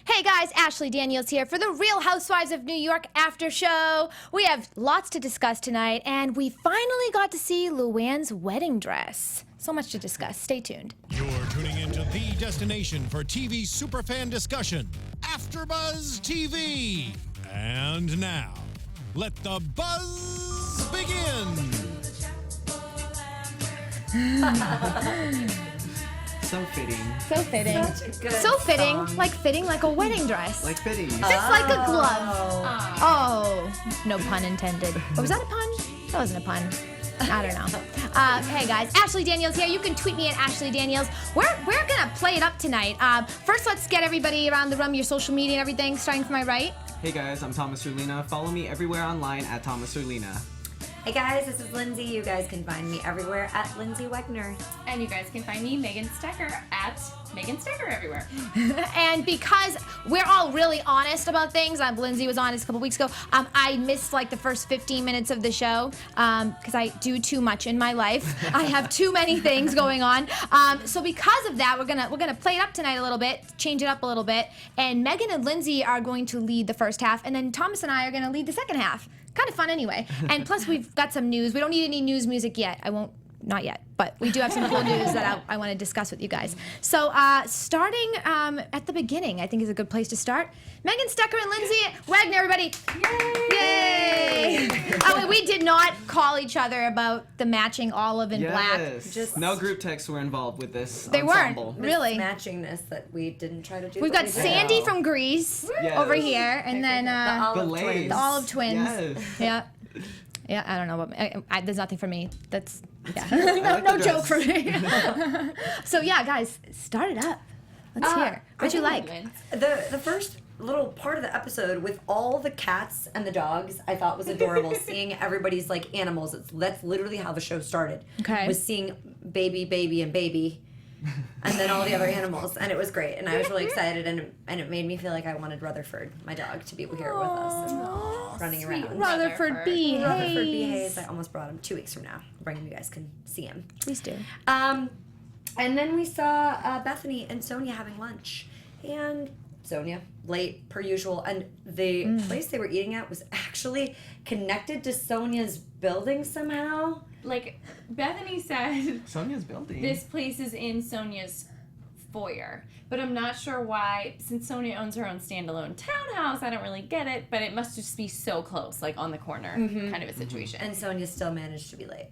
Hey guys, Ashley Daniels here for the Real Housewives of New York after show. We have lots to discuss tonight, and we finally got to see LuAnn's wedding dress. So much to discuss. Stay tuned. You're tuning into the destination for TV superfan discussion, AfterBuzz TV. And now, let the buzz begin. So fitting. So fitting. Such a good So fitting, song. like fitting like a wedding dress. Like fitting. Fits like a glove. Oh, no pun intended. Or was that a pun? That wasn't a pun. I don't know. Hey guys, Ashley Daniels here. You can tweet me at Ashley Daniels. We're gonna play it up tonight. First, let's get everybody around the room, your social media and everything, starting from my right. Hey guys, I'm Thomas Orlina. Follow me everywhere online at Thomas Orlina. Hey guys, this is Lyndsey. You guys can find me everywhere at Lyndsey Wegner. And you guys can find me, Megan Stecher, at Megan Stecher everywhere. And because we're all really honest about things, Lyndsey was honest a couple weeks ago, I missed like the first 15 minutes of the show because I do too much in my life. I have too many things going on. So because of that, we're gonna play it up tonight a little bit, change it up a little bit, and Megan and Lyndsey are going to lead the first half, and then Thomas and I are gonna lead the second half. Kind of fun anyway. And plus we've got some news. We don't need any news music yet. Not yet, but we do have some cool news that I want to discuss with you guys. So starting at the beginning, I think is a good place to start. Megan Stecher and Lyndsey Wegner, everybody. Yay! We did not call each other about the matching olive and black. Just no group texts were involved with this They ensemble. weren't, really. Matchingness that we didn't try to do. We've but got we did. Sandy from Greece Yes. over here, and then the olive Lays. twins. the olive twins. Yes. Yeah, I don't know. But there's nothing for me. That's, yeah. like no the joke dress. for me. So, yeah, guys, start it up. Let's hear. What'd you like? The first little part of the episode with all the cats and the dogs I thought was adorable. Seeing everybody's like animals. That's literally how the show started. Okay. Was seeing baby, and baby. And then all the other animals, and it was great, and I was really excited, and it made me feel like I wanted Rutherford, my dog, to be here with us and running around. Rutherford B. Rutherford B. Hayes. Hayes. I almost brought him 2 weeks from now. Bring him, you guys can see him. Please do. And then we saw Bethany and Sonia having lunch, and Sonia late per usual, and the place they were eating at was actually connected to Sonia's building somehow. Like, Bethany said, Sonia's building. this place is in Sonia's foyer. But I'm not sure why, since Sonia owns her own standalone townhouse, I don't really get it, but it must just be so close, like on the corner kind of a situation. And Sonia still managed to be late.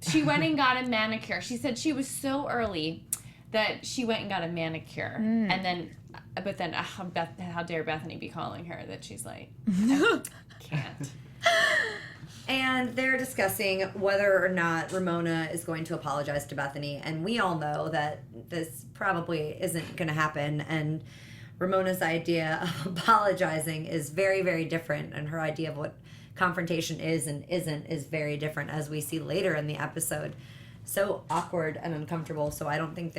She went and got a manicure. She said she was so early that she went and got a manicure. And then, but then how dare Bethany be calling her that she's late? I can't. And they're discussing whether or not Ramona is going to apologize to Bethany. And we all know that this probably isn't going to happen. And Ramona's idea of apologizing is very, very different. And her idea of what confrontation is and isn't is very different, as we see later in the episode. So awkward and uncomfortable. So I don't think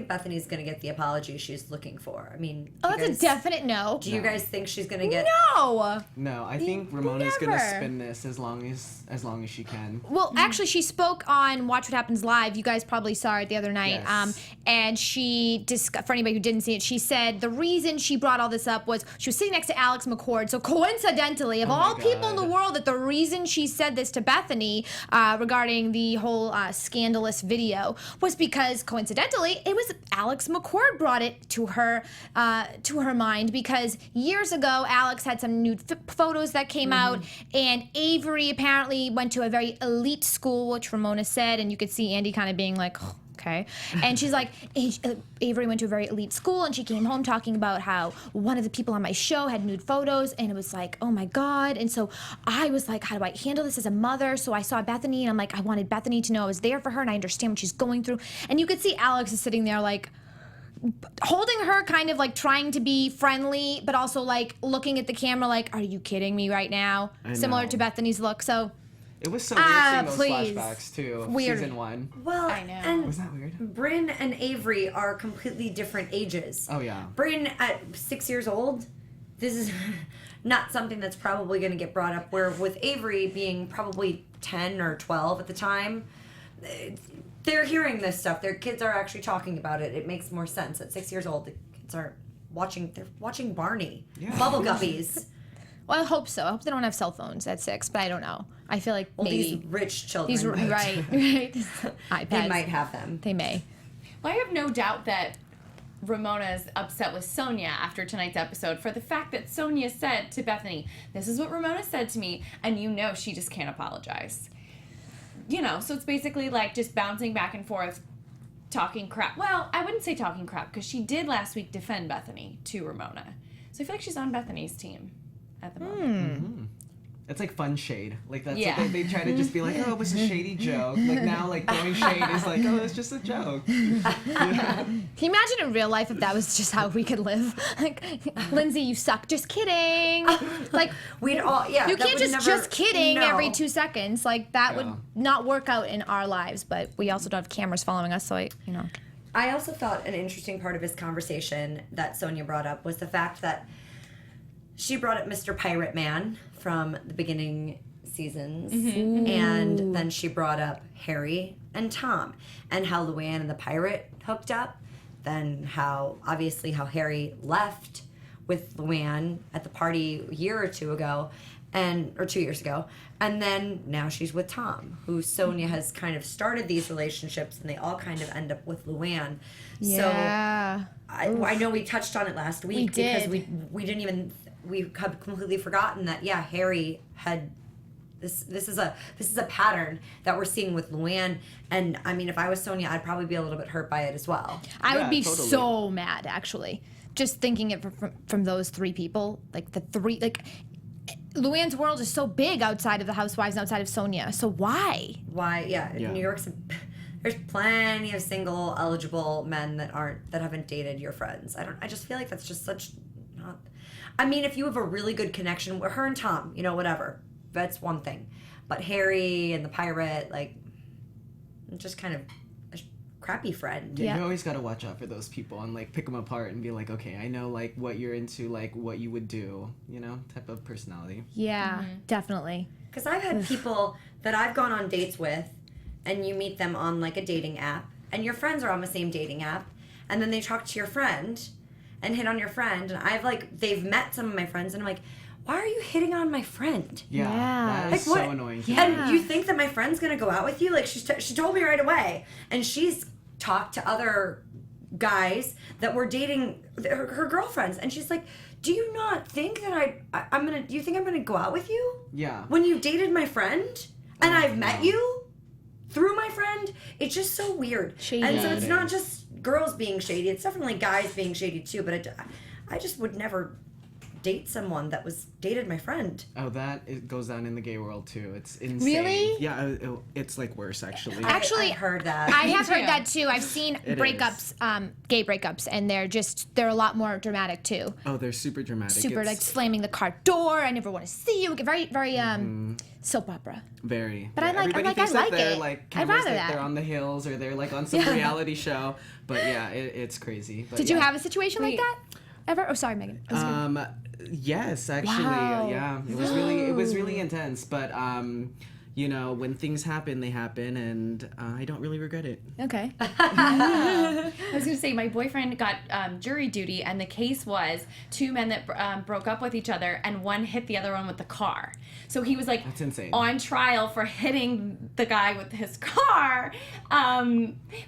Bethany's going to get the apology she's looking for. I mean, That's a definite no. do you guys think she's going to get... No! No, I think Ramona's gonna Never. spin this as long as she can. Well, actually, she spoke on Watch What Happens Live. You guys probably saw it the other night. Yes. And she, for anybody who didn't see it, she said the reason she brought all this up was she was sitting next to Alex McCord. So coincidentally, of all people in the world, that the reason she said this to Bethany regarding the whole scandalous video was because, coincidentally, it was Alex McCord brought it to her mind, because years ago Alex had some nude photos that came out, and Avery apparently went to a very elite school, which Ramona said, and you could see Andy kind of being like, oh, okay. And she's like, Avery went to a very elite school, and she came home talking about how one of the people on my show had nude photos, and it was like, oh my God. And so I was like, how do I handle this as a mother? So I saw Bethany, and I'm like, I wanted Bethany to know I was there for her, and I understand what she's going through. And you could see Alex is sitting there like, holding her, kind of like trying to be friendly, but also like looking at the camera like, are you kidding me right now? Similar to Bethany's look. So It was so weird seeing those please. flashbacks too. Weird. Season 1. Well, I know. and Was that weird? Bryn and Avery are completely different ages. Oh yeah. Bryn at 6 years old, this is not something that's probably going to get brought up, where with Avery being probably 10 or 12 at the time, they're hearing this stuff. Their kids are actually talking about it. It makes more sense. At 6 years old, the kids aren't watching Barney. Yeah. Bubble Guppies. Well, I hope so. I hope they don't have cell phones at 6, but I don't know. I feel like Well, maybe these rich children. these might. right. iPads. They might have them. They may. Well, I have no doubt that Ramona is upset with Sonia after tonight's episode for the fact that Sonia said to Bethenny, "This is what Ramona said to me," and she just can't apologize. So it's basically like just bouncing back and forth, talking crap. Well, I wouldn't say talking crap because she did last week defend Bethenny to Ramona. So I feel like she's on Bethany's team at the moment. It's like fun shade. Like that's Yeah. what they try to just be like, oh, it was a shady joke. Like now, like throwing shade is like, oh, it's just a joke. Can you imagine in real life if that was just how we could live? Like, Lyndsey, you suck. Just kidding. Like, We'd all, yeah. you that can't would just kidding no. every 2 seconds. Like, that Yeah. would not work out in our lives. But we also don't have cameras following us, so I also thought an interesting part of his conversation that Sonia brought up was the fact that she brought up Mr. Pirate Man from the beginning seasons, and then she brought up Harry and Tom, and how LuAnn and the pirate hooked up, then how Harry left with LuAnn at the party a year or two ago, or 2 years ago, and then now she's with Tom, who Sonia has kind of started these relationships, and they all kind of end up with LuAnn. yeah. So I know we touched on it last week because did. we didn't even, we had completely forgotten that Harry had this is a pattern that we're seeing with LuAnn, and I mean if I was Sonia I'd probably be a little bit hurt by it as well. I would be totally. so mad, actually. Just thinking it from those three people. Like, LuAnn's world is so big outside of the Housewives and outside of Sonia. So why? Why? Yeah. New York's there's plenty of single eligible men that haven't dated your friends. I just feel like that's just such not. I mean, if you have a really good connection with her and Tom, whatever, that's one thing. But Harry and the pirate, like, just kind of a crappy friend. Yeah, Yeah. you always got to watch out for those people and like pick them apart and be like, okay, I know like what you're into, like what you would do, type of personality. Yeah, definitely. Because I've had people that I've gone on dates with, and you meet them on like a dating app, and your friends are on the same dating app, and then they talk to your friend and hit on your friend, and they've met some of my friends, and I'm like, why are you hitting on my friend? Yeah, Yeah. that is Like, so what? annoying. Yeah. And you think that my friend's gonna go out with you? Like she told me right away, and she's talked to other guys that were dating her girlfriends, and she's like, do you not think that do you think I'm gonna go out with you? Yeah. When you dated my friend, and I've met you through my friend? It's just so weird. Shady. And so Yeah, it's it not is. just girls being shady, it's definitely guys being shady too, but I just would never date someone that dated my friend. Oh, it goes down in the gay world too. It's insane. Really? Yeah, it's like worse actually. Actually, I've heard that. I have too. heard that too. I've seen It breakups, gay breakups, and they're a lot more dramatic too. Oh, they're super dramatic. Super It's like slamming the car door. I never want to see you. Very, very soap opera. very. But I like- Everybody I thinks like that they're it. like I'd cameras, rather like that. they're on the hills or they're like on some reality show. But yeah, it's crazy. But Did you have a situation like Wait. that ever? Oh, sorry, Megan. I was gonna- Yes, actually, Wow. yeah. It was really intense, but when things happen, they happen, and I don't really regret it. Okay. I was going to say, my boyfriend got jury duty, and the case was two men that broke up with each other, and one hit the other one with the car. So he was like That's insane. on trial for hitting the guy with his car.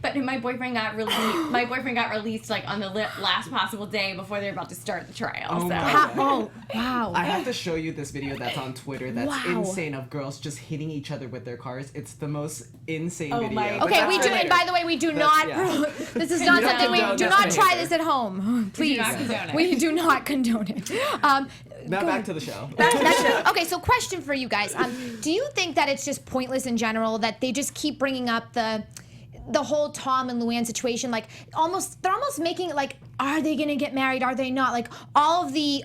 But my boyfriend got released like on the last possible day before they were about to start the trial. Oh so. my Ha- God. oh, wow. I have to show you this video that's on Twitter. That's Wow. insane of girls just hitting each other with their cars. It's the most insane Oh video. my But Okay, that's we for do, later. and by the way, we do That's- not. yeah. This is not We don't something we condone do this not try behavior. this at home. Please, not condone it. we do not condone it. Now go back ahead. to the show. Okay, so question for you guys: do you think that it's just pointless in general that they just keep bringing up the whole Tom and LuAnn situation? Like, they're almost making it like, are they gonna get married? Are they not? Like all of the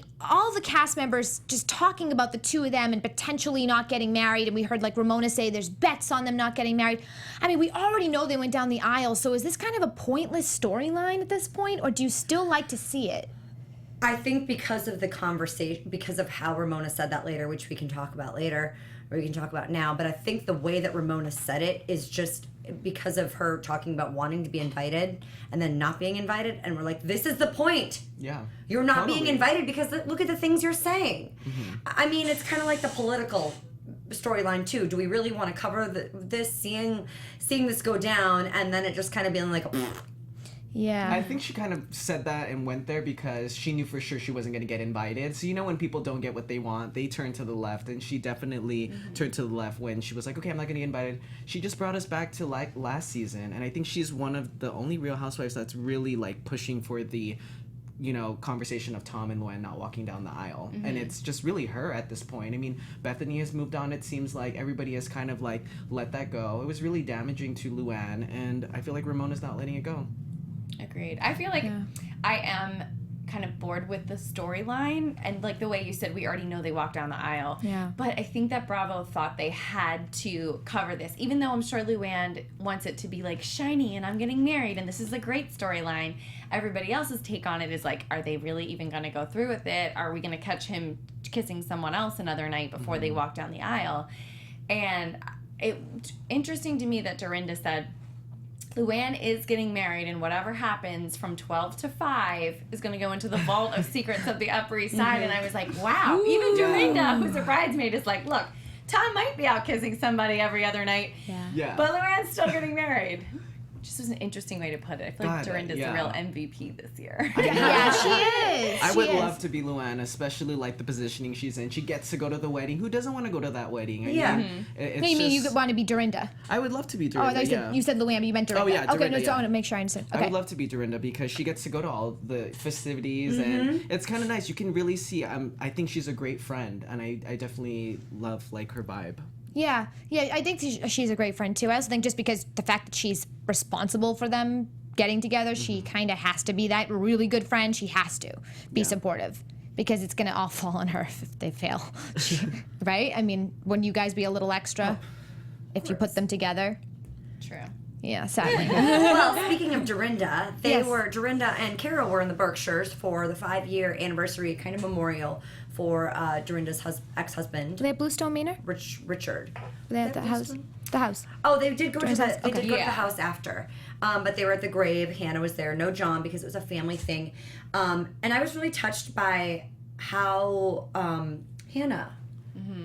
cast members just talking about the two of them and potentially not getting married. And we heard like Ramona say there's bets on them not getting married. I mean, we already know they went down the aisle. So is this kind of a pointless storyline at this point, or do you still like to see it? I think because of the conversation, because of how Ramona said that later, which we can talk about later, or we can talk about now, but I think the way that Ramona said it is just because of her talking about wanting to be invited and then not being invited, and we're like, this is the point. Yeah. You're not Totally. being invited because look at the things you're saying. I mean, it's kind of like the political storyline too. Do we really want to cover this, seeing this go down, and then it just kind of being like, Yeah. I think she kind of said that and went there because she knew for sure she wasn't going to get invited. So, when people don't get what they want, they turn to the left. And she definitely turned to the left when she was like, okay, I'm not going to get invited. She just brought us back to like last season. And I think she's one of the only Real Housewives that's really like pushing for the, conversation of Tom and Luanne not walking down the aisle. And it's just really her at this point. I mean, Bethenny has moved on. It seems like everybody has kind of like let that go. It was really damaging to LuAnn. And I feel like Ramona's not letting it go. Agreed. I feel like I am kind of bored with the storyline, and like the way you said, we already know they walk down the aisle. Yeah. But I think that Bravo thought they had to cover this, even though I'm sure LuAnn wants it to be like shiny and I'm getting married and this is a great storyline. Everybody else's take on it is like, are they really even going to go through with it? Are we going to catch him kissing someone else another night before they walk down the aisle? And it interesting to me that Dorinda said LuAnn is getting married, and whatever happens from 12 to 5 is going to go into the vault of secrets of the Upper East Side. And I was like, wow. Even Dorinda, who's a bridesmaid, is like, look, Tom might be out kissing somebody every other night, Yeah. but LuAnn's still getting married. Just was an interesting way to put it. I feel like God, Dorinda's the real MVP this year. Yeah, she is. I She would is. love to be LuAnn, especially like the positioning she's in. She gets to go to the wedding. Who doesn't want to go to that wedding? Yeah. It's No, you mean you just- want to be Dorinda? I would love to be Oh, I Dorinda. thought yeah. you said LuAnn, but you meant Dorinda. Oh, yeah, Okay, Dorinda, no, so I yeah. want to make sure I understood. I Okay. would love to be Dorinda because she gets to go to all the festivities and it's kind of nice. You can really see. I think she's a great friend, and I definitely love like her vibe. Yeah, I think she's a great friend too. I also think just because the fact that she's responsible for them getting together, she kind of has to be that really good friend. She has to be supportive because it's gonna all fall on her if they fail, right? I mean, wouldn't you guys be a little extra if you put them together? True. Yeah, sadly. Well, speaking of Dorinda, Yes. Dorinda and Carole were in the Berkshires for the 5-year anniversary kind of memorial for Dorinda's ex-husband, Do they have Bluestone Manor? Richard. They have the house. The house. Oh, they did go to Dorinda's house? they did Okay. go to the Yeah. house after, but they were at the grave. Hannah was there, no John because it was a family thing, and I was really touched by how Hannah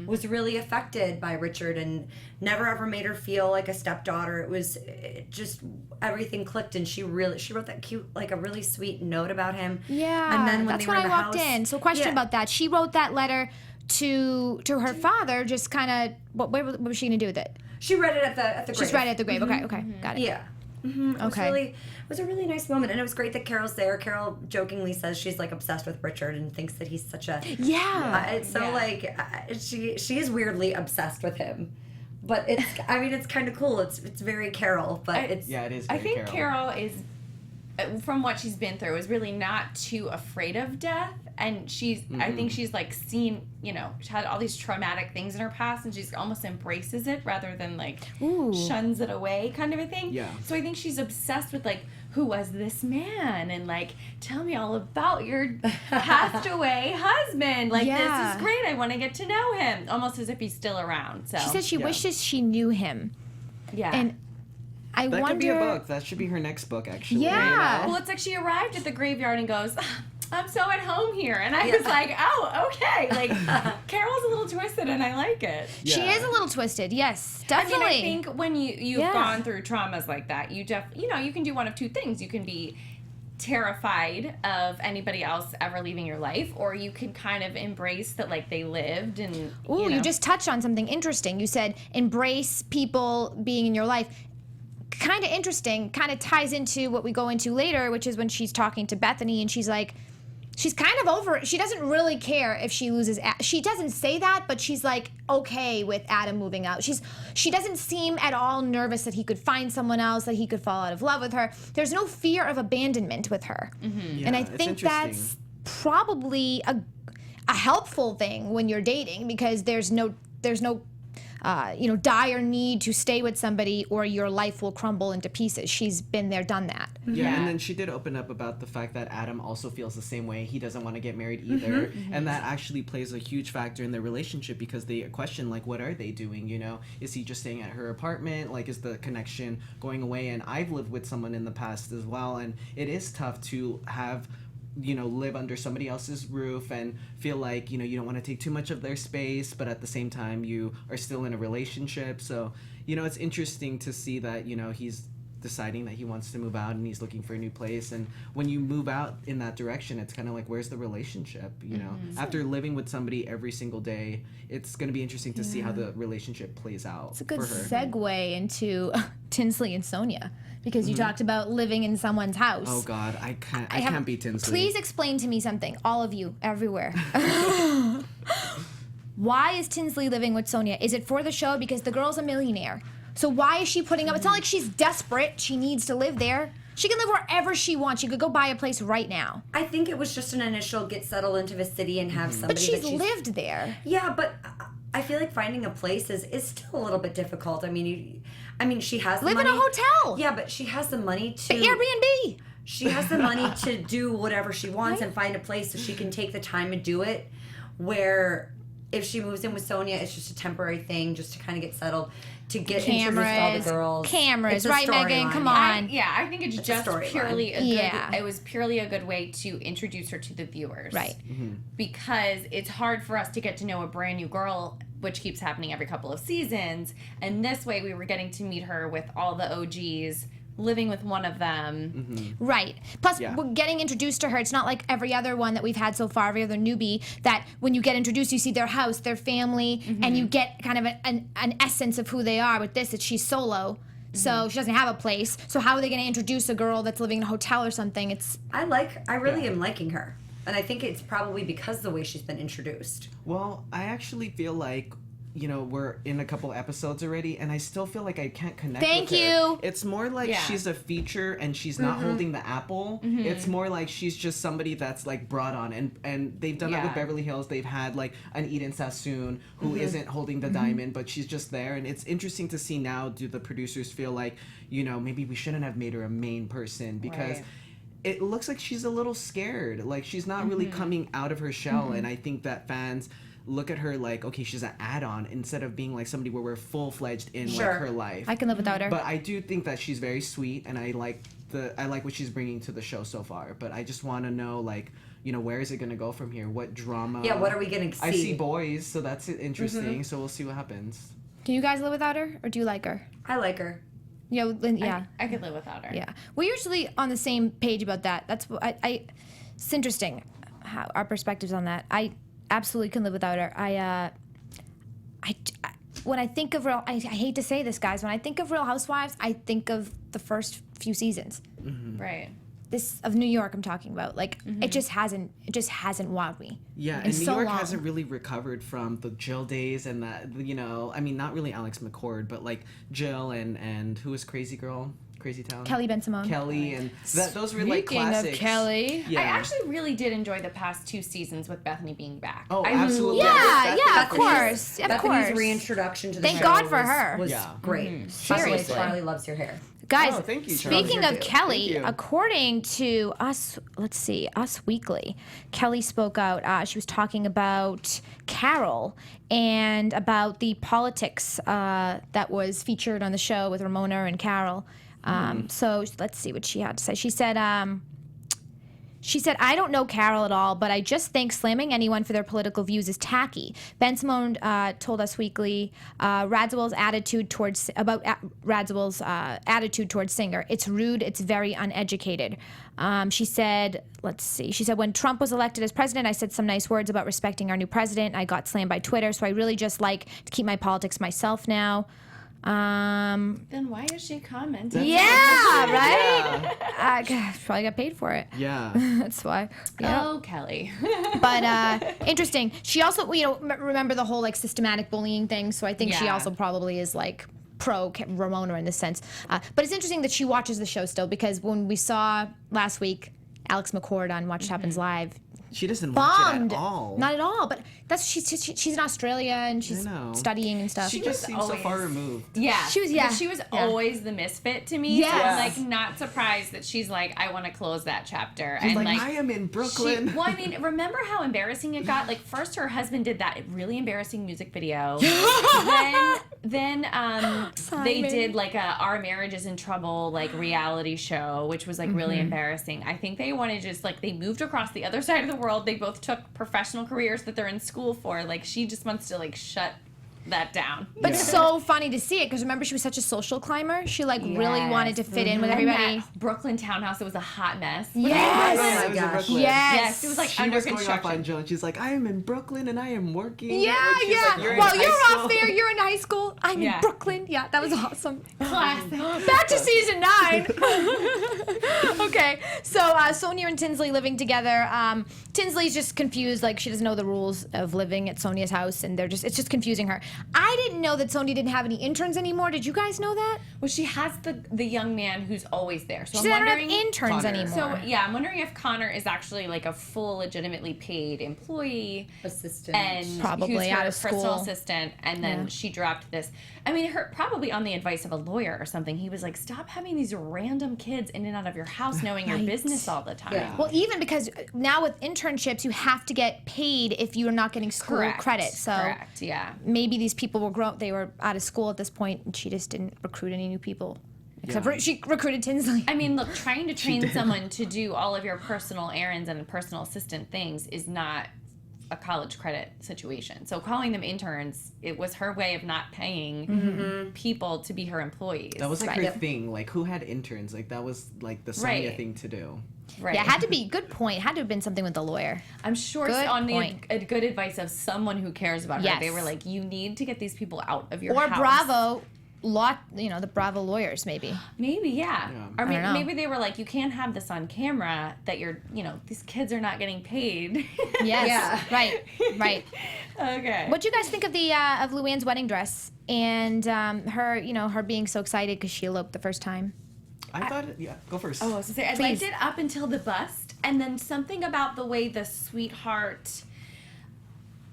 was really affected by Richard and never ever made her feel like a stepdaughter. It just everything clicked, and she wrote that cute, like a really sweet note about him. Yeah, and then when that's they were when in I the walked house, in. So, question yeah. about that. She wrote that letter to her father. Just kind of what was she gonna do with it? She read it at the grave. Just read it at the grave. Okay, got it. Yeah. It was Okay. it was a really nice moment, and it was great that Carol's there. Carole jokingly says she's like obsessed with Richard and thinks that he's such a it's so like she is weirdly obsessed with him, but it's kind of cool. It's very Carole, but it's Yeah, it is. I Very think Carole. Carole is, from what she's been through, is really not too afraid of death. And I think she's like seen, she had all these traumatic things in her past, and she's almost embraces it rather than like shuns it away kind of a thing. Yeah. So I think she's obsessed with like, who was this man? And like, tell me all about your passed away husband. Like, Yeah. this is great. I want to get to know him. Almost as if he's still around. So She said she wishes she knew him, yeah. and I That wonder. could be a book. That should be her next book, actually. Yeah. Well, it's like she arrived at the graveyard and goes, I'm so at home here. And I was like, oh, okay. Like, Carol's a little twisted and I like it. She Yeah. is a little twisted. Yes, I definitely. mean, I think when you've Yeah. gone through traumas like that, you can do one of two things. You can be terrified of anybody else ever leaving your life, or you can kind of embrace that like they lived and Ooh, you just touched on something interesting. You said embrace people being in your life. Kind of interesting, kind of ties into what we go into later, which is when she's talking to Bethenny and she's like, she's kind of over it. She doesn't really care if she loses. She doesn't say that, but she's like okay with Adam moving out. She doesn't seem at all nervous that he could find someone else, that he could fall out of love with her. There's no fear of abandonment with her, Yeah, and I it's think interesting. that's probably a helpful thing when you're dating because there's no dire need to stay with somebody or your life will crumble into pieces. She's been there, done that. Yeah, and then she did open up about the fact that Adam also feels the same way. He doesn't want to get married either. And that actually plays a huge factor in their relationship because they question, like, what are they doing, you know? Is he just staying at her apartment? Like, is the connection going away? And I've lived with someone in the past as well, and it is tough to have live under somebody else's roof and feel like, you don't want to take too much of their space, but at the same time you are still in a relationship. So, it's interesting to see that, he's deciding that he wants to move out and he's looking for a new place. And when you move out in that direction, it's kind of like, where's the relationship? After living with somebody every single day, it's going to be interesting to see how the relationship plays out. It's a good for her. segue into Tinsley and Sonia. Because you talked about living in someone's house. Oh God, I can't be Tinsley. Please explain to me something, all of you, everywhere. Why is Tinsley living with Sonia? Is it for the show? Because the girl's a millionaire. So why is she putting up? It's not like she's desperate. She needs to live there. She can live wherever she wants. She could go buy a place right now. I think it was just an initial get settled into the city and have somebody. But she's lived there. Yeah, but I feel like finding a place is still a little bit difficult. I mean, she has the live money. in a hotel. Yeah, but she has the money to Airbnb. She has the money to do whatever she wants and find a place so she can take the time and do it. Where if she moves in with Sonia, it's just a temporary thing, just to kind of get settled, to get introduced to all the girls. Cameras, right, Megan? Come on. I think it's just purely a good. Yeah. It was purely a good way to introduce her to the viewers, right? Because it's hard for us to get to know a brand new girl, which keeps happening every couple of seasons. And this way, we were getting to meet her with all the OGs. Living with one of them. Right. Plus, we're getting introduced to her. It's not like every other one that we've had so far, every other newbie, that when you get introduced, you see their house, their family, and you get kind of an essence of who they are. With this, she's solo. So she doesn't have a place. So how are they going to introduce a girl that's living in a hotel or something? I really am liking her. And I think it's probably because of the way she's been introduced. Well, I actually feel like we're in a couple episodes already, and I still feel like I can't connect with her. Thank you. It's more like she's a feature, and she's not holding the apple. It's more like she's just somebody that's, like, brought on. And they've done that with Beverly Hills. They've had, like, an Eden Sassoon who isn't holding the diamond, but she's just there. And it's interesting to see now, do the producers feel like, maybe we shouldn't have made her a main person, because it looks like she's a little scared. Like, she's not really coming out of her shell, and I think that fans look at her like, okay, she's an add-on, instead of being like somebody where we're full-fledged in like her life. I can live without her. But I do think that she's very sweet, and I like what she's bringing to the show so far. But I just want to know, like, where is it going to go from here? What drama? Yeah, what are we going to see? I see boys, so that's interesting. So we'll see what happens. Can you guys live without her, or do you like her? I like her. Yeah, I could live without her. Yeah, we're usually on the same page about that. That's what it's interesting how our perspectives on that. I absolutely can live without her. When I think of I hate to say this, guys. When I think of Real Housewives, I think of the first few seasons. Right. This of New York, I'm talking about. Like it just hasn't wowed me. Yeah, and New York hasn't really recovered from the Jill days and that. I mean, not really Alex McCord, but like Jill and who was Crazy Girl. Crazy Town. Kelly Bensimon. Kelly, and those were like classics. Speaking of Kelly. Yeah. I actually really did enjoy the past 2 seasons with Bethany being back. Oh, absolutely. Yeah, of course. Bethany's reintroduction to the show. Thank God for her. Was great. Seriously. Charlie loves your hair. Guys, thank you, Charlie. speaking of Kelly, according to Us Weekly, Kelly spoke out. She was talking about Carole and about the politics that was featured on the show with Ramona and Carole. So let's see what she had to say. She said, I don't know Carole at all, but I just think slamming anyone for their political views is tacky. Bensimon told Us Weekly Radziwill's attitude towards Singer. It's rude. It's very uneducated. She said, when Trump was elected as president, I said some nice words about respecting our new president. I got slammed by Twitter, so I really just like to keep my politics myself now. Then why is she commenting? Right? Probably got paid for it. Yeah. That's why. Yeah. Oh, Kelly. But interesting. She also, remember the whole like systematic bullying thing. So I think she also probably is like pro Ramona in this sense. But it's interesting that she watches the show still, because when we saw last week Alex McCord on Watch What Happens Live, She doesn't watch it bummed. at all. Not at all. But she's in Australia and she's studying and stuff. She just seems so far removed. Yeah. She was She was always the misfit to me. Yes. So I'm like not surprised that she's like, I want to close that chapter. She's and like, I am in Brooklyn. Well, I mean, remember how embarrassing it got? Like, first her husband did that really embarrassing music video. then they did like a Our Marriage is in Trouble like reality show, which was like really embarrassing. I think they wanted just like they moved across the other side of the world. They both took professional careers that they're in school for. Like she just wants to like shut that down. But so funny to see it because remember she was such a social climber. She like really wanted to fit in with everybody. That Brooklyn townhouse, it was a hot mess. Yes. Oh my gosh. Yes. It was like She under was going construction. off on Jill, and she's like, I am in Brooklyn and I am working. Yeah, Like, she's yeah. like, you're in Well, high you're school. off there. You're in high school. I'm in Brooklyn. Yeah, that was awesome. Classic. Back to season 9. Okay, so Sonia and Tinsley living together. Tinsley's just confused, like she doesn't know the rules of living at Sonia's house, and it's just confusing her. I didn't know that Sonia didn't have any interns anymore. Did you guys know that? Well, she has the young man who's always there. So She I'm doesn't have wondering. interns Connor. anymore. So yeah, I'm wondering if Connor is actually like a full, legitimately paid employee Assistant. and Probably who's her out of personal school. assistant, and then she dropped this. I mean, her probably on the advice of a lawyer or something. He was like, "Stop having these random kids in and out of your house, knowing your business all the time." Yeah. Well, even because now with internships, you have to get paid if you're not getting school Correct. credit. So Correct. Yeah. maybe these people they were out of school at this point, and she just didn't recruit any new people. Except for she recruited Tinsley. I mean, look, trying to train someone to do all of your personal errands and personal assistant things is not a college credit situation. So calling them interns, it was her way of not paying people to be her employees. That was like her thing. Like, who had interns? Like, that was like the Sonia thing to do. Right. Yeah, it had to be. Good point. It had to have been something with the lawyer. I'm sure Good on point. the good advice of someone who cares about her, Yes. they were like, you need to get these people out of your Or house. Bravo, the Bravo lawyers, maybe. Maybe, yeah. Or don't know. maybe they were like, you can't have this on camera that these kids are not getting paid. Yes. Yeah. Right. Okay. What do you guys think of the of LuAnn's wedding dress and her being so excited because she eloped the first time? I thought, go first. Oh, I was gonna say, I liked it up until the bust, and then something about the way the sweetheart,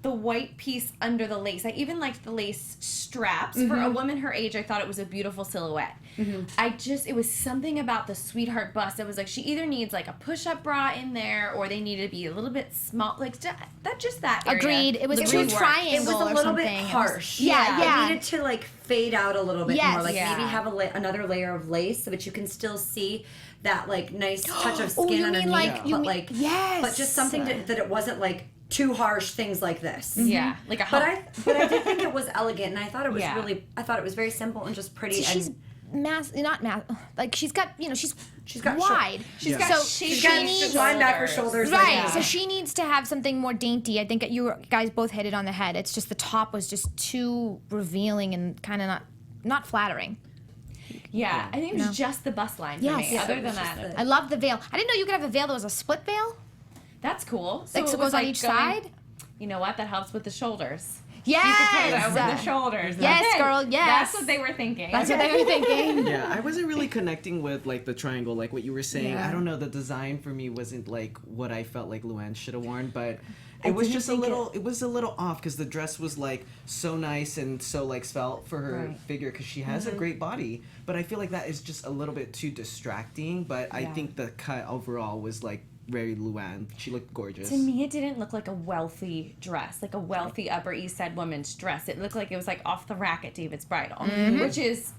the white piece under the lace. I even liked the lace straps. For a woman her age, I thought it was a beautiful silhouette. It was something about the sweetheart bust. It was like, she either needs like a push-up bra in there, or they need to be a little bit small. Like, that area. Agreed. It was would too work. triangle It was a or little something. bit It was- harsh. Yeah. It needed to like fade out a little bit Yes. more. Like Yeah. maybe have another layer of lace so that you can still see that like nice touch of Oh, skin you mean underneath. like- you mean- yes. But just something that it wasn't like too harsh. Things like this. Yeah, like a But hump. I did think it was elegant, and I thought it was Yeah. I thought it was very simple and just pretty. She's like she's got she's got wide. She's Yeah. got So shaped she needs linebacker shoulders. right. Like, So she needs to have something more dainty. I think you guys both hit it on the head. It's just the top was just too revealing and kind of not flattering. Yeah, I think it was just the bust line for Yes. me. Yeah, Other it than was just that, I love the veil. I didn't know you could have a veil that was a split veil. that's cool. Like, so it goes on each side? You know what? That helps with the shoulders. Yes. You can put it over the shoulders. Yes, That's it. girl, yes. That's what they were thinking. That's what they were thinking. Yeah, I wasn't really connecting with like the triangle, like what you were saying. Yeah. I don't know, the design for me wasn't like what I felt like LuAnn should have worn, but it was just a little. It was a little off because the dress was like so nice and so like svelte for her figure because she has a great body. But I feel like that is just a little bit too distracting. But I think the cut overall was like very LuAnn. She looked gorgeous. To me, it didn't look like a wealthy dress, like a wealthy Upper East Side woman's dress. It looked like it was like off the rack at David's Bridal, which is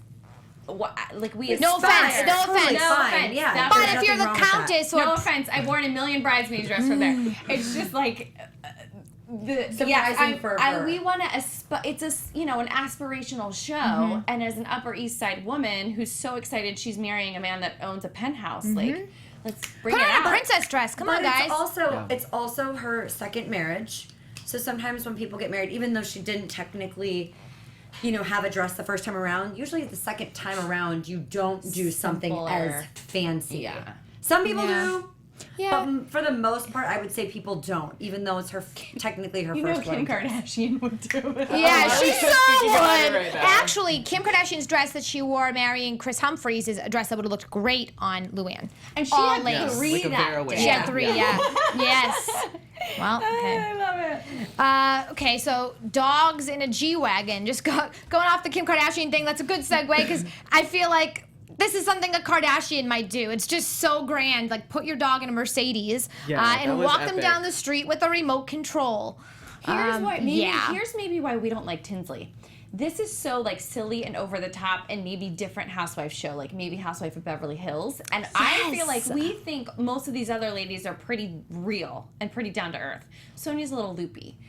like we. No aspire- offense, no offense. No Fine, offense. yeah. That's- But There's if you're the nothing wrong with that. countess or no offense, I've worn a million bridesmaids dress from there. It's just like. Surprising for her. We want to. It's an aspirational show, and as an Upper East Side woman who's so excited she's marrying a man that owns a penthouse, like let's bring put it on out. a princess dress. Come on, But guys. it's also her second marriage. So sometimes when people get married, even though she didn't technically, have a dress the first time around, usually the second time around you don't do something Simpler. as fancy. Yeah. Some people do. Yeah. But for the most part, I would say people don't, even though it's technically her You know first Kim wedding. Kardashian would do it. Yeah, she so Speaking about it would. right now. Actually, Kim Kardashian's dress that she wore marrying Chris Humphries is a dress that would have looked great on LuAnn. And she All had lace. three Like a that Vera day. She had 3, yeah. Yes. Well, okay. I love it. Okay, so dogs in a G-Wagon. Just going off the Kim Kardashian thing, that's a good segue because I feel like this is something a Kardashian might do. It's just so grand. Like, put your dog in a Mercedes Yeah, and that was walk them epic. down the street with a remote control. Here's maybe why we don't like Tinsley. This is so like silly and over the top and maybe different housewife show, like maybe Housewife of Beverly Hills. And I feel like we think most of these other ladies are pretty real and pretty down to earth. Sonia's a little loopy.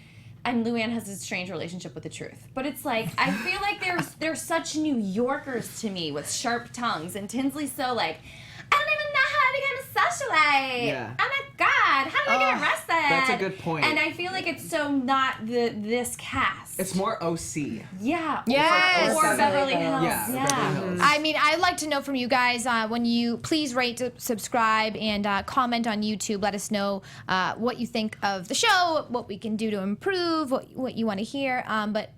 And LuAnn has a strange relationship with the truth. But it's like, I feel like they're such New Yorkers to me with sharp tongues. And Tinsley's so like, I don't even know how to become a socialite. Yeah. Oh my God, how do I get arrested? That's a good point. And I feel like it's so not this cast. It's more OC. Yeah. Yes. Or Beverly Hills. Hills. Yeah, Beverly Hills. I mean, I'd like to know from you guys when you please rate, subscribe, and comment on YouTube. Let us know what you think of the show, what we can do to improve, what you want to hear. But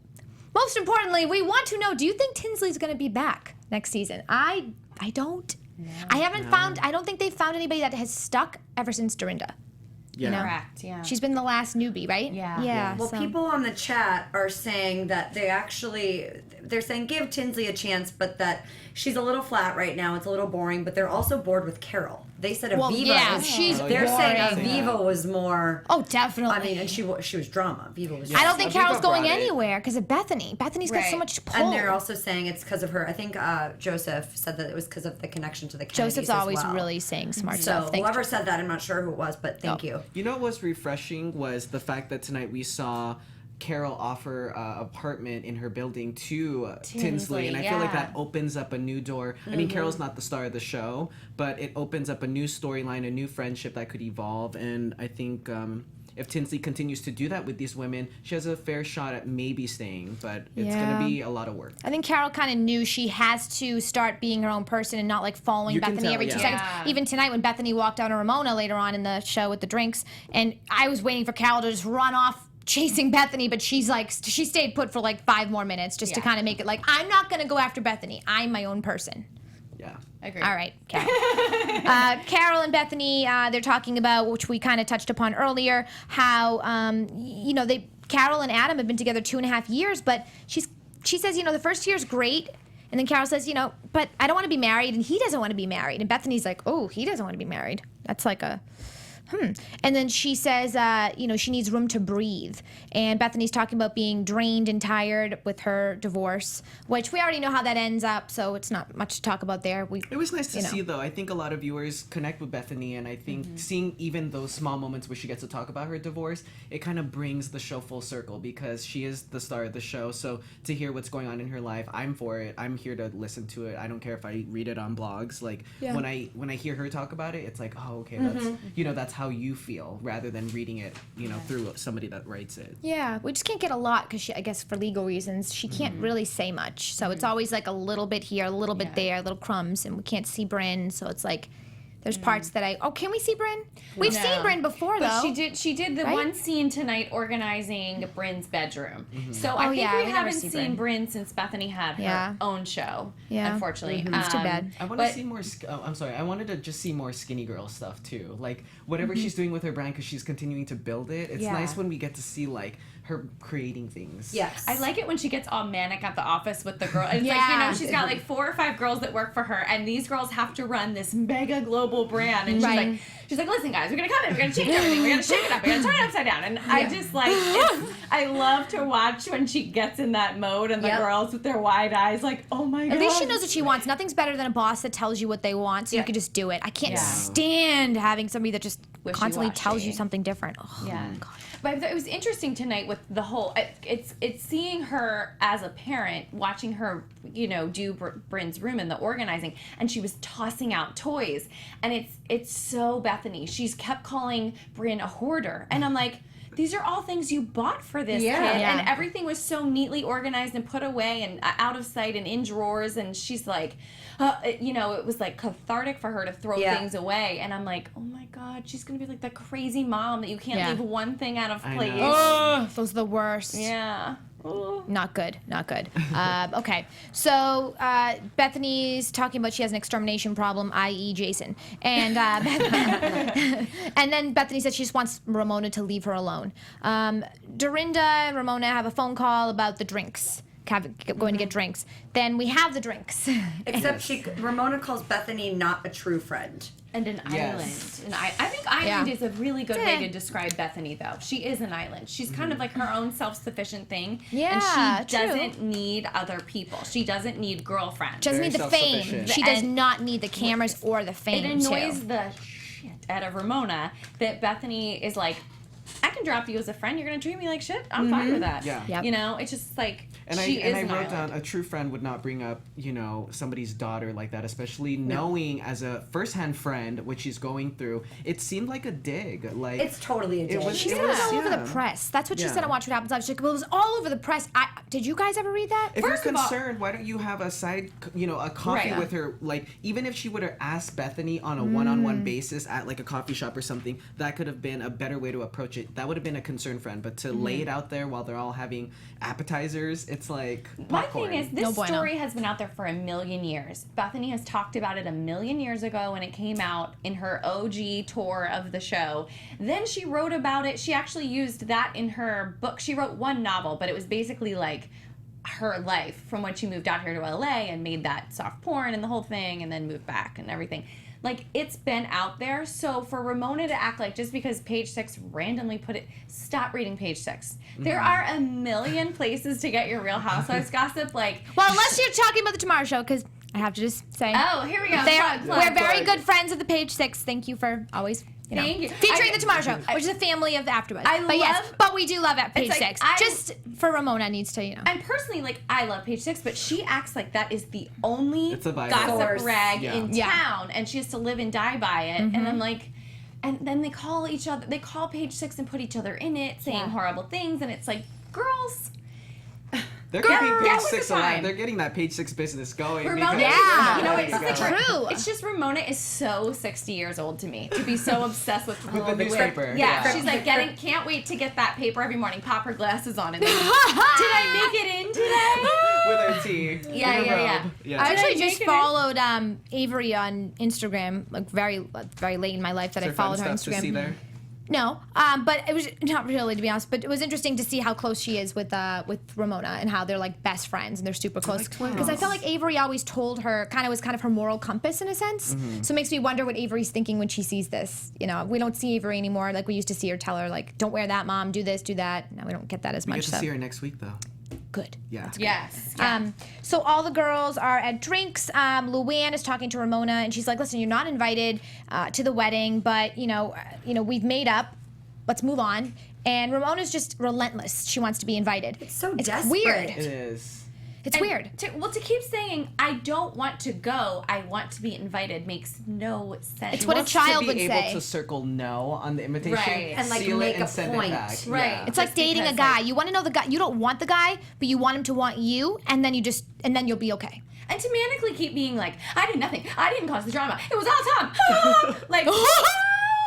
most importantly, we want to know: do you think Tinsley's going to be back next season? I don't. No. I haven't found. I don't think they've found anybody that has stuck ever since Dorinda. Yeah. know? Correct, yeah. She's been the last newbie, right? Yeah. Yeah. Well, so- people on the chat are saying that they're saying give Tinsley a chance, but that she's a little flat right now. It's a little boring, but they're also bored with Carole. They said Aviva. Well, yeah, is, she's they're saying boring. Aviva was more. Oh, definitely. I mean, and she was drama. Aviva was. I don't think Aviva Carol's going brought it. anywhere because of Bethenny. Bethenny's got so Right. much pull. And they're also saying it's because of her. I think Joseph said that it was because of the connection to the Kennedys. Joseph's as always well. really saying smart So stuff. Thanks, whoever Joseph. said that, I'm not sure who it was, but thank you. You know what was refreshing was the fact that tonight we saw Carole offer apartment in her building to Tinsley, and I feel like yeah. that opens up a new door. I mean, Carole's not the star of the show, but it opens up a new storyline, a new friendship that could evolve, and I think if Tinsley continues to do that with these women, she has a fair shot at maybe staying, but it's Yeah. gonna be a lot of work. I think Carole kind of knew she has to start being her own person and not like following You can Bethenny tell, every 2 yeah. seconds. Yeah. Even tonight when Bethenny walked out on Ramona later on in the show with the drinks, and I was waiting for Carole to just run off chasing Bethenny, but she stayed put for like 5 more minutes just to Yeah. kind of make it like, I'm not gonna go after Bethenny. I'm my own person. Yeah. Agree. All right, Carole. Carole and Bethenny, they're talking about, which we kind of touched upon earlier, how Carole and Adam have been together 2.5 years, but she says, the first year's great, and then Carole says, but I don't want to be married, and he doesn't want to be married, and Bethenny's like, oh, he doesn't want to be married. That's like a. And then she says, she needs room to breathe. And Bethenny's talking about being drained and tired with her divorce, which we already know how that ends up, so it's not much to talk about there. It was nice to see, though. I think a lot of viewers connect with Bethenny, and I think seeing even those small moments where she gets to talk about her divorce, it kind of brings the show full circle because she is the star of the show. So to hear what's going on in her life, I'm for it. I'm here to listen to it. I don't care if I read it on blogs. Like when I hear her talk about it, it's like, oh, okay, that's how you feel rather than reading it, through somebody that writes it. Yeah, we just can't get a lot because I guess for legal reasons, she can't really say much. So it's always like a little bit here, a little bit there, little crumbs, and we can't see Brynn. So it's like there's parts that can we see Brynn? We've No. seen Brynn before, But though. she did the Right? one scene tonight organizing Brynn's bedroom. So I think yeah, we we never haven't see seen Brynn since Bethenny had her Yeah. own show. Yeah. Unfortunately, It's too bad. I want to see more. I'm sorry. I wanted to just see more skinny girl stuff too. Like whatever she's doing with her brand, because she's continuing to build it. It's Yeah. nice when we get to see like her creating things. Yes. I like it when she gets all manic at the office with the girl. It's like, Yeah. she's got like 4 or 5 girls that work for her, and these girls have to run this mega global brand. And Right. she's like, listen, guys, we're gonna come in, we're gonna change everything, we're gonna shake it up, we're gonna turn it upside down. And I just like, I love to watch when she gets in that mode, and the girls with their wide eyes, like, oh my god. At least she knows what she wants. Nothing's better than a boss that tells you what they want, so you can just do it. I can't Yeah. stand having somebody that just constantly Wishy-washy. tells you something different. Oh, Yeah. God. But it was interesting tonight with the whole. It's seeing her as a parent, watching her, do Brynn's room and the organizing, and she was tossing out toys, and it's so Bethenny. She's kept calling Brynn a hoarder, and I'm like, these are all things you bought for this kid. Yeah. And everything was so neatly organized and put away and out of sight and in drawers. And she's like, it was like cathartic for her to throw things away. And I'm like, oh my God, she's going to be like the crazy mom that you can't leave one thing out of place. Oh, those are the worst. Yeah. Not good. Okay, so Bethany's talking about she has an extermination problem, i.e. Jason. And and then Bethany says she just wants Ramona to leave her alone. Dorinda and Ramona have a phone call about the drinks. Going to get drinks. Then we have the drinks. Except Ramona calls Bethany not a true friend. And an Yes. island. I think island is a really good way to describe Bethany, though. She is an island. She's kind of like her own self-sufficient thing. Yeah, and she doesn't need other people. She doesn't need girlfriends. Doesn't need the fame. self-sufficient. She does not need the cameras or the fame. It annoys too. the shit out of Ramona that Bethany is like, I can drop you as a friend. You're going to treat me like shit. I'm fine with that. Yeah. Yep. You know, it's just like, And she I is an wrote island. down a true friend would not bring up, somebody's daughter like that, especially knowing as a first-hand friend what she's going through. It seemed like a dig. Like It's totally a dig. She said it was all over the yeah. press. That's what she Yeah. said on Watch What Happens Live. She's like, well, it was all over the press. Did you guys ever read that? If First you're of all- concerned, why don't you have a a coffee Right. with her? Like, even if she would have asked Bethany on a one-on-one basis at like a coffee shop or something, that could have been a better way to approach it. That would have been a concerned friend. But to lay it out there while they're all having appetizers, it's like My popcorn. thing is, this No bueno. story has been out there for a million years. Bethany has talked about it a million years ago when it came out in her OG tour of the show. Then she wrote about it. She actually used that in her book. She wrote one novel, but it was basically like her life from when she moved out here to LA and made that soft porn and the whole thing and then moved back and everything. Like, it's been out there. So for Ramona to act like just because Page Six randomly put it, stop reading Page Six. There are a million places to get your Real Housewives gossip. Like, Well, unless you're talking about the Tomorrow Show, because I have to just say, oh, here we go. Plug. we're very good friends of the Page Six. Thank you for always, Thank you. featuring the Tomorrow Show, which is a family of the AfterBuzz. I but we do love at Page like, Six. I- Just for Ramona needs to, And personally, like, I love Page Six, but she acts like that is the only It's a Bible. gossip Source. rag Yeah. in Yeah. town, and she has to live and die by it. And I'm like, and then they call each other, they call Page Six and put each other in it, saying horrible things, and it's like, girls. They're Girl, keeping get Page with Six the alive. time. They're getting that Page Six business going. Ramona, because- Yeah. you know, There it's you like go. true. It's just Ramona is so 60 years old to me to be so obsessed with With the newspaper. Yeah, Yeah. she's like can't wait to get that paper every morning. Pop her glasses on and then, did I make it in today? with her tea. Yeah, in her yeah, robe. yeah. I Did actually I just make it in? followed Avery on Instagram, like very late in my life that Is I there fun followed her on stuff to Instagram. see there? No, but it was not really, to be honest. But it was interesting to see how close she is with Ramona and how they're like best friends and they're super close. like twins. Because I felt like Avery always told her was kind of her moral compass in a sense. So it makes me wonder what Avery's thinking when she sees this. You know, we don't see Avery anymore. Like we used to see her tell her like, "Don't wear that, Mom. Do this, do that." Now we don't get that as We much. get to So see her next week, though. good. Yeah. Yes. So all the girls are at drinks. LuAnn is talking to Ramona, and she's like, "Listen, you're not invited to the wedding, but we've made up. Let's move on." And Ramona's just relentless. She wants to be invited. It's so it's desperate. weird. It is. It's weird. To keep saying I don't want to go, I want to be invited makes no sense. It's what a Wants child to would be able say. to circle no on the invitation, Right. And, like, seal make it and a send point. it back. Right. Yeah. It's like Just dating a because, guy. like- You want to know the guy. You don't want the guy, but you want him to want you, and then then you'll be okay. And to manically keep being like, I did nothing. I didn't cause the drama. It was all Tom. Like,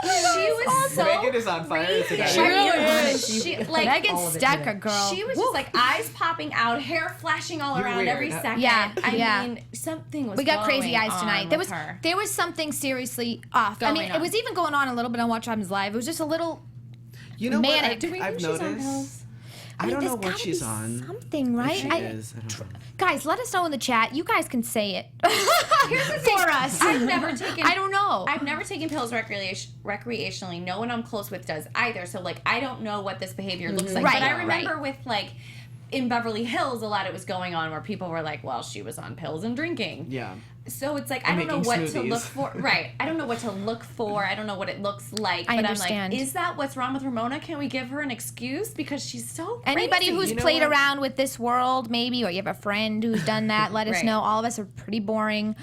she was so Megan is on fire today. She really is. She, like, Megan all of it Stecher, today. girl. she was just like eyes popping out, hair flashing all You're around weird. every second. Yeah, I yeah. mean, something was We got crazy going eyes on tonight. with her. There was something seriously off. I mean, Going it on. was even going on a little bit on Watch What Happens Live. It was just a little. You know Manic. what? Do we I've think she's on noticed. pills? I don't know there's what gotta she's be on. Something, right? If she is. I don't know. Guys, let us know in the chat. You guys can say it for us. I've never taken. I don't know. I've never taken pills recreationally. No one I'm close with does either. So like, I don't know what this behavior looks like. Right, But I remember right. with like in Beverly Hills, a lot of it was going on where people were like, "Well, she was on pills and drinking." Yeah. So it's like I don't know making what to smoothies. look for. Right. I don't know what to look for. I don't know what it looks like. I But understand. I'm like, is that what's wrong with Ramona? Can we give her an excuse? Because she's so Anybody crazy. who's You know played what? around with this world, maybe, or you have a friend who's done that, let us Right. know. All of us are pretty boring.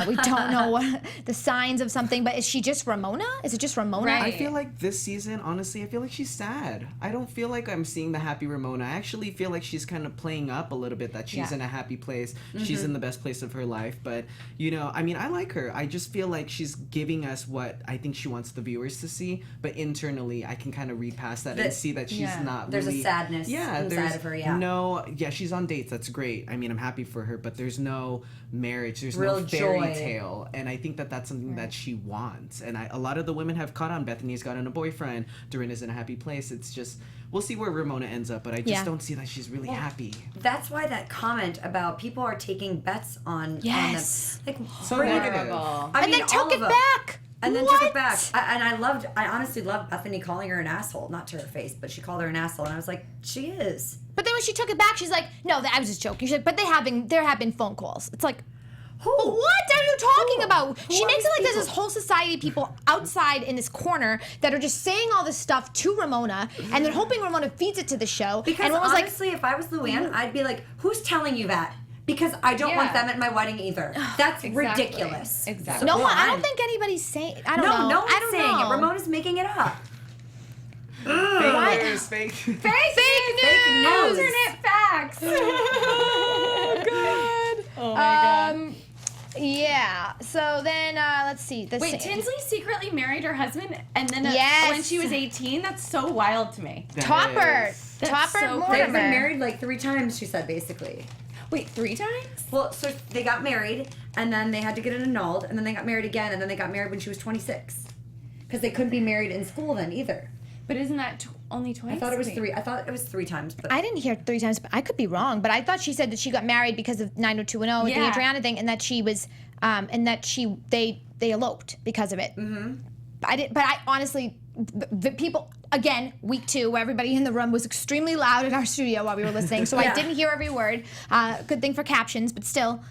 We don't know what the signs of something. But is she just Ramona? Is it just Ramona? Right. I feel like this season, honestly, I feel like she's sad. I don't feel like I'm seeing the happy Ramona. I actually feel like she's kind of playing up a little bit that she's Yeah. in a happy place. She's in the best place of her life. But, you know, I mean, I like her. I just feel like she's giving us what I think she wants the viewers to see. But internally, I can kind of read past that and That- see that she's yeah. not There's a really... sadness inside there's of her, yeah. yeah, she's on dates. That's great. I mean, I'm happy for her. But there's no marriage. There's Real no fairy joy. tale. And I think that that's something that she wants. And a lot of the women have caught on. Bethany's gotten a boyfriend. Dorinda's in a happy place. It's just, we'll see where Ramona ends up. But I just Yeah. don't see that she's really happy. That's why that comment about people are taking bets on Yes. on them. Like, So bring it- negative. Horrible. I And mean, then all took it of them. back. And then What? took it back. I honestly loved Bethany calling her an asshole. Not to her face, but she called her an asshole. And I was like, she is. But then when she took it back, she's like, "No, I was just joking." She's like, "But there have been phone calls." It's like, Who? what are you talking Who? about? Who She are makes these it like there's people? this whole society of people outside in this corner that are just saying all this stuff to Ramona, and then hoping Ramona feeds it to the show. Because and one was like, honestly, if I was LuAnne, I'd be like, who's telling you that? Because I don't want Yeah. them at my wedding either. That's Exactly. ridiculous. Exactly. "No one. I Why? don't think anybody's saying. I don't No, know. no one's I don't saying know. it. Ramona's making it up. Fake news, fake. Fake Fake news. news. Alternate facts. Good. Oh my god. Yeah. So then let's see. The Wait, Tinsley secretly married her husband, and then Yes. when she was 18. That's so wild to me. That Topper. is- That's Topper so Mortimer. They've been married like 3 times, she said, basically. Wait, 3 times? Well, so they got married, and then they had to get it annulled, and then they got married again, and then they got married when she was 26. Because they couldn't be married in school then either. But isn't that only twice? I thought it was Wait. 3. I thought it was 3 times. But I didn't hear 3 times, but I could be wrong. But I thought she said that she got married because of 90210, Yeah. the Adriana thing, and that she was, and that they eloped because of it. Mm-hmm. But I honestly, the people again, week 2, where everybody in the room was extremely loud in our studio while we were listening, so I Yeah. didn't hear every word. Good thing for captions, but still.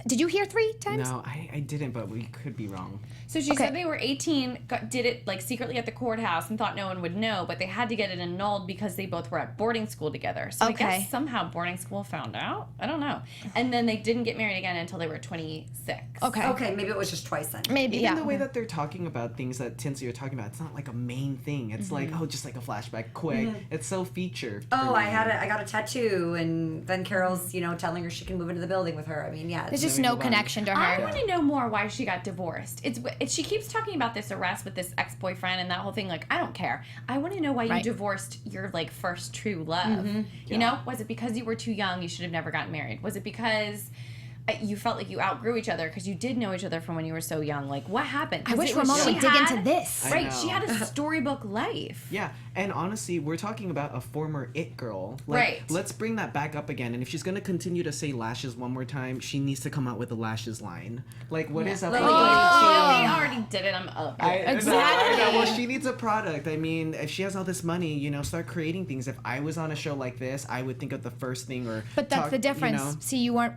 Did you hear 3 times? No, I didn't, but we could be wrong. So she Okay. said they were 18, did it like secretly at the courthouse and thought no one would know, but they had to get it annulled because they both were at boarding school together. So I Okay. guess somehow boarding school found out. I don't know. And then they didn't get married again until they were 26. Okay. okay, maybe it was just twice then. Maybe, Even yeah. the way that they're talking about things that Tinsley are talking about, it's not like a main thing. It's like, oh, just like a flashback, quick. It's so featured. Oh, for I me. got a tattoo, and then Carol's, telling her she can move into the building with her. I mean, yeah. There's it's- just Maybe no one. connection to I her. want to know more why she got divorced. It's she keeps talking about this arrest with this ex-boyfriend and that whole thing. Like, I don't care. I want to know why you Right. divorced your like first true love. You know, was it because you were too young? You should have never gotten married. Was it because you felt like you outgrew each other because you did know each other from when you were so young? Like, what happened? 'Cause I wish it was- Ramona she would dig had- into this. I Right, know. she had a storybook life. Yeah, and honestly, we're talking about a former it girl. Right. Let's bring that back up again. And if she's gonna continue to say lashes one more time, she needs to come out with a lashes line. Like, what is up? Like, with oh, that? They already did it. I'm up. No, I know. Well, she needs a product. I mean, if she has all this money, start creating things. If I was on a show like this, I would think of the first thing or. But that's talk, the difference. You know. See, you weren't.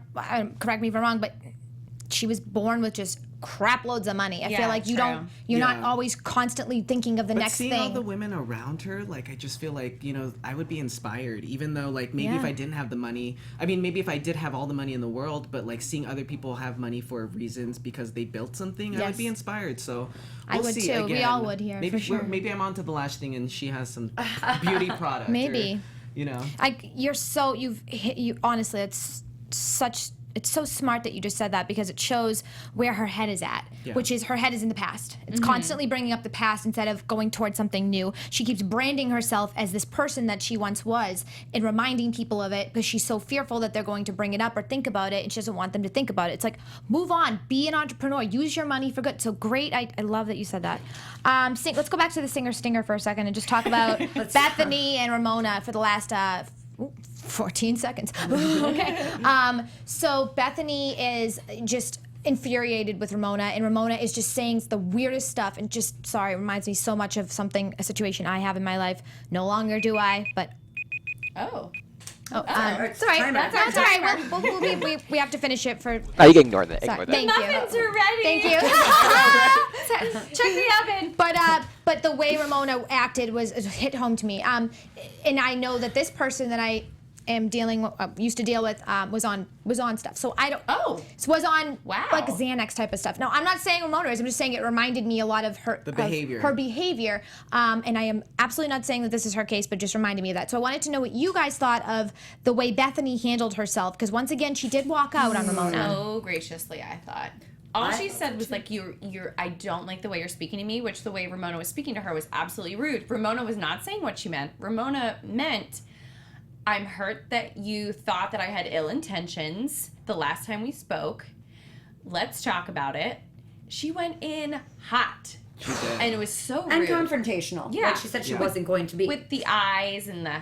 Correct me if I'm wrong, but she was born with just crap loads of money. I Yeah, feel like true. you're not Yeah. always constantly thinking of the But next seeing thing. all the women around her, like, I just feel like, I would be inspired. Even though, like, maybe if Yeah. I didn't have the money, I mean, maybe if I did have all the money in the world, but, like, seeing other people have money for reasons because they built something, I Yes. would be inspired. So I we'll would see. too. We Again, all would here, maybe for sure. Maybe I'm onto the lash thing and she has some beauty product. Maybe. Or. You honestly, it's so smart that you just said that because it shows where her head is at, Yeah. which is her head is in the past. It's Mm-hmm. constantly bringing up the past instead of going towards something new. She keeps branding herself as this person that she once was and reminding people of it because she's so fearful that they're going to bring it up or think about it, and she doesn't want them to think about it. It's like, move on, be an entrepreneur, use your money for good. So great, I love that you said that. Let's go back to the Singer Stinger for a second and just talk about Bethenny and Ramona for the last 14 seconds. Okay. So Bethenny is just infuriated with Ramona, and Ramona is just saying the weirdest stuff and just, it reminds me so much of a situation I have in my life. No longer do I, but Oh. Oh, Sorry, it's all right. timer. That's all right. We have to finish it for. Oh, you can ignore that. Sorry. Ignore that. Thank you. Muffins are ready. Thank you. Check the oven. But the way Ramona acted was hit home to me. And I know that this person that I am used to deal with was on stuff. So I don't. Oh. Was on Wow. like Xanax type of stuff. Now I'm not saying Ramona is. I'm just saying it reminded me a lot of her behavior. Her behavior. And I am absolutely not saying that this is her case, but just reminded me of that. So I wanted to know what you guys thought of the way Bethenny handled herself, because once again she did walk out on Ramona. So graciously, I thought. All she said was like, I don't like the way you're speaking to me, which the way Ramona was speaking to her was absolutely rude. Ramona was not saying what she meant. Ramona meant, I'm hurt that you thought that I had ill intentions the last time we spoke. Let's talk about it. She went in hot. She did. And it was so rude. And confrontational. Yeah. Like she said she wasn't going to be. With the eyes and the...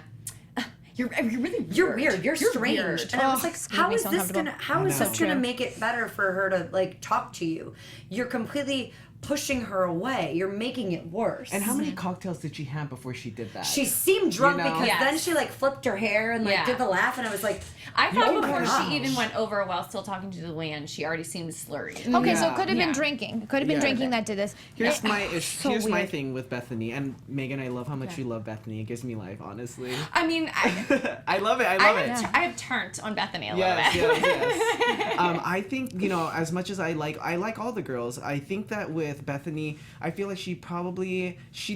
You're really weird. You're weird. You're strange. weird. And I was like, it's how making me is so this uncomfortable. how is I this know. gonna make it better for her to like talk to you? You're completely pushing her away. You're making it worse. And how many cocktails did she have before she did that? she seemed drunk You know? because Yes. then she like flipped her hair and like Yeah. did the laugh, and I was like, I thought Oh my before gosh. she even went over while still talking to LuAnn, she already seemed slurry. Okay, so it Yeah. could have Yeah. been drinking. It could have been Yeah. drinking that did this. Here's It- my so here's my weird. thing with Bethenny and Megan. I love how much you love Bethenny. It gives me life, honestly. I mean, I love it. I love it. I have turned on Bethenny a Yes, little bit. yes. I think, as much as I like all the girls, I think that with Bethenny, I feel like she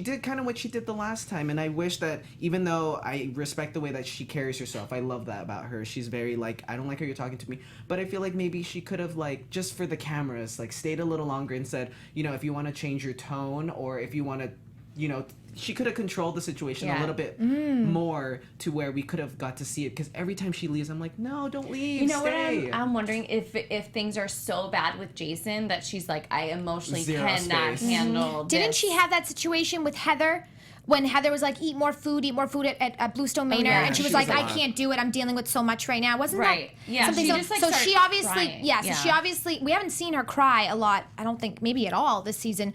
did kind of what she did the last time, and I wish that, even though I respect the way that she carries herself, I love that about her. She's very like, I don't like how you're talking to me, but I feel like maybe she could have, like, just for the cameras, like, stayed a little longer and said, if you want to change your tone, or if you want to, she could have controlled the situation a Yeah. little bit more to where we could have got to see it, because every time she leaves, I'm like, no, don't leave. You know stay. what? I'm wondering if things are so bad with Jason that she's like, I emotionally Zero cannot space. handle Didn't this. she have that situation with Heather? When Heather was like, eat more food at Bluestone Manor, yeah. and she was She like, was a I lot. can't do it. I'm dealing with so much right now. Wasn't Right. that Yeah, something? she So, just, like, so started she obviously, crying. yeah, so Yeah. she obviously, we haven't seen her cry a lot. I don't think maybe at all this season.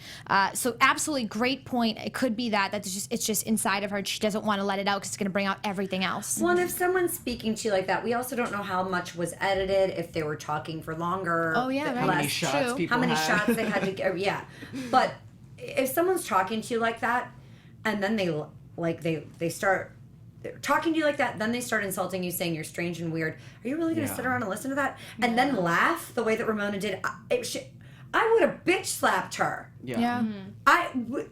So absolutely great point. It could be that's it's just inside of her. She doesn't want to let it out because it's going to bring out everything else. well, and if someone's speaking to you like that, we also don't know how much was edited, if they were talking for longer. Oh, yeah, right. How many less. shots true. people How many had. shots they had to get. Yeah. But if someone's talking to you like that, and then they start talking to you like that, then they start insulting you, saying you're strange and weird. Are you really going to Yeah. sit around and listen to that? And then laugh the way that Ramona did? I would have bitch slapped her. Yeah.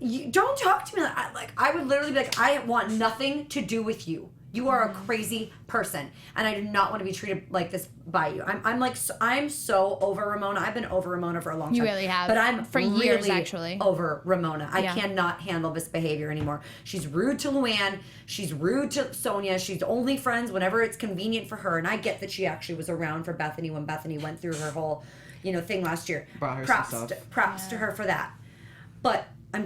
You don't talk to me like I would literally be like, I want nothing to do with you. You are a crazy person, and I do not want to be treated like this by you. I'm so over Ramona. I've been over Ramona for a long time. You really have. But I'm For really years, actually. over Ramona. I Yeah. cannot handle this behavior anymore. She's rude to LuAnn. She's rude to Sonia. She's only friends whenever it's convenient for her. And I get that she actually was around for Bethenny when Bethenny went through her whole, thing last year. Brought her some stuff. Props to her for that. But I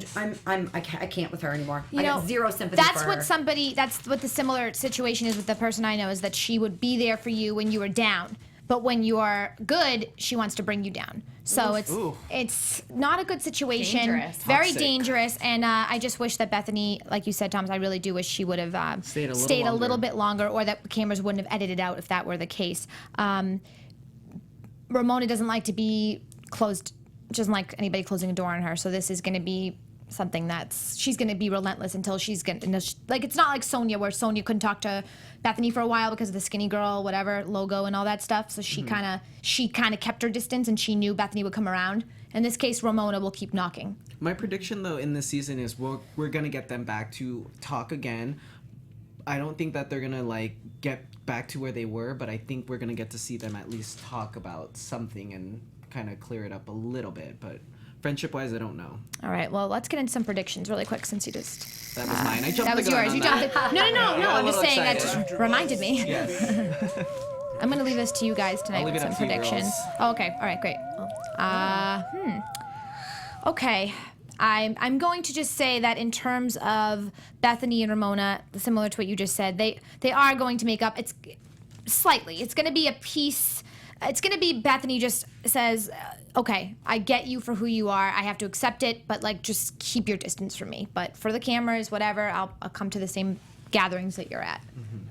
can't with her anymore. I know, got zero sympathy That's for what her. that's what the similar situation is with the person I know, is that she would be there for you when you were down, but when you are good, she wants to bring you down. So Oof. it's not a good situation. Dangerous. Very Toxic. dangerous, and I just wish that Bethenny, like you said, Thomas, I really do wish she would have Stayed a little stayed a longer. little bit longer, or that the cameras wouldn't have edited out if that were the case. Ramona doesn't like to be closed. She doesn't like anybody closing a door on her. So this is going to be something she's going to be relentless until she's going to, it's not like Sonia, where Sonia couldn't talk to Bethenny for a while because of the skinny girl, whatever, logo and all that stuff. So she kind of kept her distance, and she knew Bethenny would come around. In this case, Ramona will keep knocking. My prediction, though, in this season is we're gonna get them back to talk again. I don't think that they're gonna get back to where they were, but I think we're gonna get to see them at least talk about something and kind of clear it up a little bit. But friendship-wise, I don't know. All right, well, let's get into some predictions really quick, since you just... That was mine. I jumped That was the gun yours. on You that. jumped it. No. got a I'm just little saying that excited. just reminded me. Yes. I'm going to leave this to you guys tonight I'll leave with it some up to you predictions. girls. Oh, okay. All right, great. Okay. I'm going to just say that in terms of Bethenny and Ramona, similar to what you just said, they are going to make up. It's slightly. It's going to be a piece. It's going to be Bethenny just says, okay, I get you for who you are. I have to accept it, but just keep your distance from me. But for the cameras, whatever, I'll come to the same gatherings that you're at.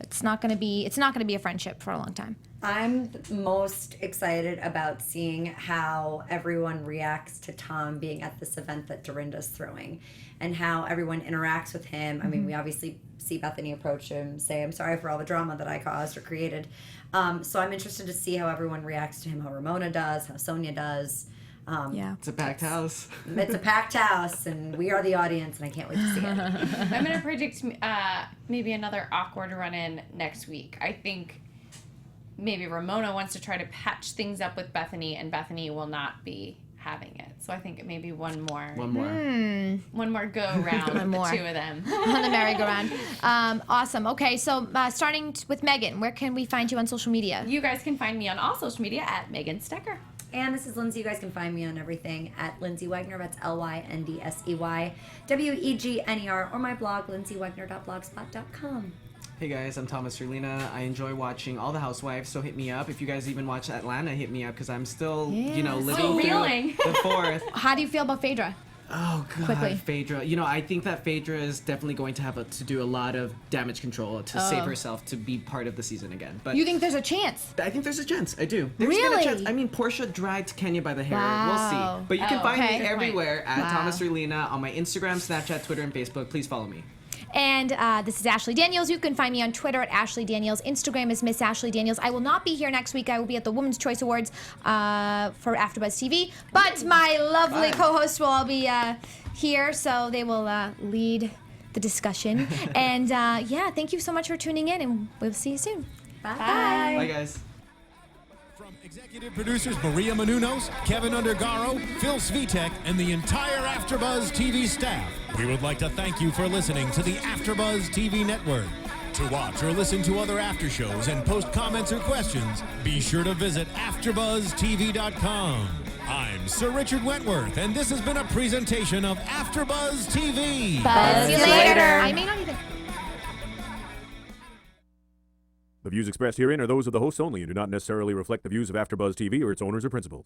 It's not going to be a friendship for a long time. I'm most excited about seeing how everyone reacts to Tom being at this event that Dorinda's throwing, and how everyone interacts with him. I mean, we obviously see Bethenny approach him, say, I'm sorry for all the drama that I caused or created. So I'm interested to see how everyone reacts to him, how Ramona does, how Sonia does. It's a packed house. It's a packed house, and we are the audience, and I can't wait to see it. I'm going to predict maybe another awkward run-in next week. I think maybe Ramona wants to try to patch things up with Bethenny, and Bethenny will not be having it. So I think maybe one more go round with the two of them on the merry-go-round. Awesome. Okay, so starting with Megan, where can we find you on social media? You guys can find me on all social media at Megan Stecher. And this is Lyndsey. You guys can find me on everything at Lyndsey Wegner. That's LYNDSEY WEGNER, or my blog, lyndseywegner.blogspot.com. Hey guys, I'm Thomas Orlina. I enjoy watching all the Housewives, so hit me up. If you guys even watch Atlanta, hit me up, because I'm still, living through the fourth. How do you feel about Phaedra? Oh god, Quickly. Phaedra. I think that Phaedra is definitely going to have to do a lot of damage control to save herself to be part of the season again. But You think there's a chance? I think there's a chance. I do. There's Really? been a chance. I mean, Portia dragged Kenya by the hair. Wow. We'll see. But you can find okay. me Good everywhere at Wow. Thomas Orlina on my Instagram, Snapchat, Twitter, and Facebook. Please follow me. And this is Ashley Daniels. You can find me on Twitter at Ashley Daniels. Instagram is Miss Ashley Daniels. I will not be here next week. I will be at the Women's Choice Awards for AfterBuzz TV. But my lovely co-host will all be here, so they will lead the discussion. And thank you so much for tuning in, and we'll see you soon. Bye. Bye, guys. From executive producers Maria Menounos, Kevin Undergaro, Phil Svitek, and the entire AfterBuzz TV staff, we would like to thank you for listening to the AfterBuzz TV network. To watch or listen to other after shows and post comments or questions, be sure to visit AfterBuzzTV.com. I'm Sir Richard Wentworth, and this has been a presentation of AfterBuzz TV. Buzz you later. I may not even... The views expressed herein are those of the hosts only and do not necessarily reflect the views of AfterBuzz TV or its owners or principals.